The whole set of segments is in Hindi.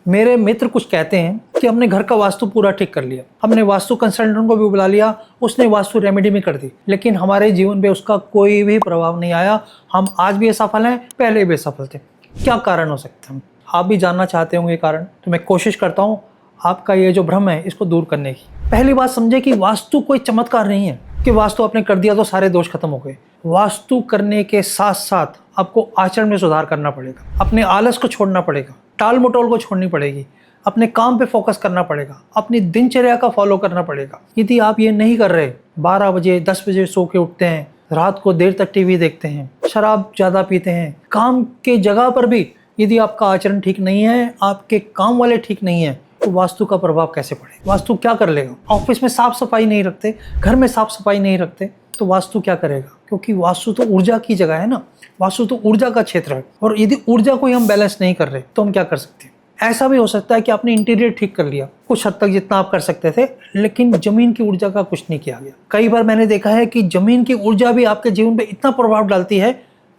मेरे मित्र कुछ कहते हैं कि हमने घर का वास्तु पूरा ठीक कर लिया, हमने वास्तु कंसल्टेंट को भी बुला लिया, उसने वास्तु रेमेडी भी कर दी, लेकिन हमारे जीवन पे उसका कोई भी प्रभाव नहीं आया। हम आज भी असफल हैं, पहले भी असफल थे। क्या कारण हो सकता है? आप भी जानना चाहते होंगे कारण, तो मैं कोशिश करता हूँ आपका ये जो भ्रम है इसको दूर करने की। पहली बात समझे कि वास्तु कोई चमत्कार नहीं है कि वास्तु आपने कर दिया तो सारे दोष खत्म हो गए। वास्तु करने के साथ साथ आपको आचरण में सुधार करना पड़ेगा, अपने आलस को छोड़ना पड़ेगा, टाल मटोल को छोड़नी पड़ेगी, अपने काम पे फोकस करना पड़ेगा, अपनी दिनचर्या का फॉलो करना पड़ेगा। यदि आप ये नहीं कर रहे, 12 बजे 10 बजे सो के उठते हैं, रात को देर तक टीवी देखते हैं, शराब ज़्यादा पीते हैं, काम के जगह पर भी यदि आपका आचरण ठीक नहीं है, आपके काम वाले ठीक नहीं है, तो वास्तु का प्रभाव कैसे पड़ेगा? वास्तु क्या कर लेगा? ऑफिस में साफ सफाई नहीं रखते, घर में साफ सफाई नहीं रखते, तो वास्तु क्या करेगा? क्योंकि वास्तु तो ऊर्जा की जगह है ना, वास्तु तो ऊर्जा का क्षेत्र है। और यदि ऊर्जा को हम बैलेंस नहीं कर रहे तो हम क्या कर सकते हैं? ऐसा भी हो सकता है कि आपने इंटीरियर ठीक कर लिया कुछ हद तक जितना आप कर सकते थे, लेकिन जमीन की ऊर्जा का कुछ नहीं किया गया। कई बार मैंने देखा है कि जमीन की ऊर्जा भी आपके जीवन पे इतना प्रभाव डालती है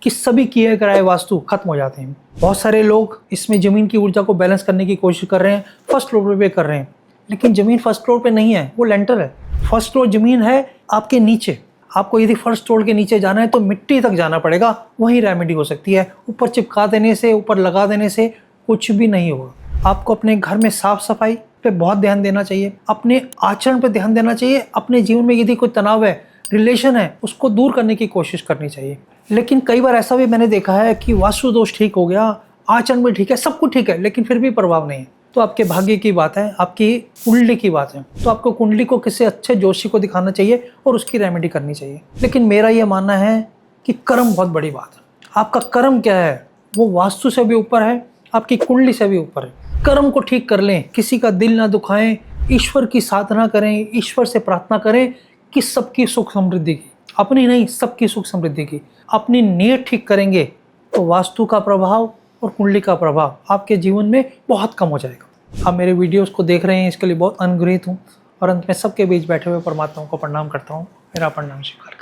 कि सभी किए कराए वास्तु खत्म हो जाते हैं। बहुत सारे लोग इसमें जमीन की ऊर्जा को बैलेंस करने की कोशिश कर रहे हैं, फर्स्ट फ्लोर पे कर रहे हैं, लेकिन जमीन फर्स्ट फ्लोर पे नहीं है, वो लेंटर है। फर्स्ट फ्लोर जमीन है आपके नीचे। आपको यदि फर्स्ट फ्लोर के नीचे जाना है तो मिट्टी तक जाना पड़ेगा, वहीं रेमेडी हो सकती है। ऊपर चिपका देने से, ऊपर लगा देने से कुछ भी नहीं होगा। आपको अपने घर में साफ सफाई पे बहुत ध्यान देना चाहिए, अपने आचरण पे ध्यान देना चाहिए। अपने जीवन में यदि कोई तनाव है, रिलेशन है, उसको दूर करने की कोशिश करनी चाहिए। लेकिन कई बार ऐसा भी मैंने देखा है कि वास्तु दोष ठीक हो गया, आचरण भी ठीक है, सब कुछ ठीक है, लेकिन फिर भी प्रभाव नहीं है। तो आपके भाग्य की बात है, आपकी कुंडली की बात है। तो आपको कुंडली को किसी अच्छे जोशी को दिखाना चाहिए और उसकी रेमेडी करनी चाहिए। लेकिन मेरा ये मानना है कि कर्म बहुत बड़ी बात है। आपका कर्म क्या है वो वास्तु से भी ऊपर है, आपकी कुंडली से भी ऊपर है। कर्म को ठीक कर लें, किसी का दिल ना दुखाएं, ईश्वर की साधना करें, ईश्वर से प्रार्थना करें कि सबकी सुख समृद्धि की, अपनी नहीं सबकी सुख समृद्धि की। अपनी नीयत ठीक करेंगे तो वास्तु का प्रभाव और कुंडली का प्रभाव आपके जीवन में बहुत कम हो जाएगा। आप मेरे वीडियोस को देख रहे हैं, इसके लिए बहुत अनुग्रहित हूँ और अंत में सबके बीच बैठे हुए परमात्मा को प्रणाम करता हूँ। मेरा प्रणाम स्वीकार।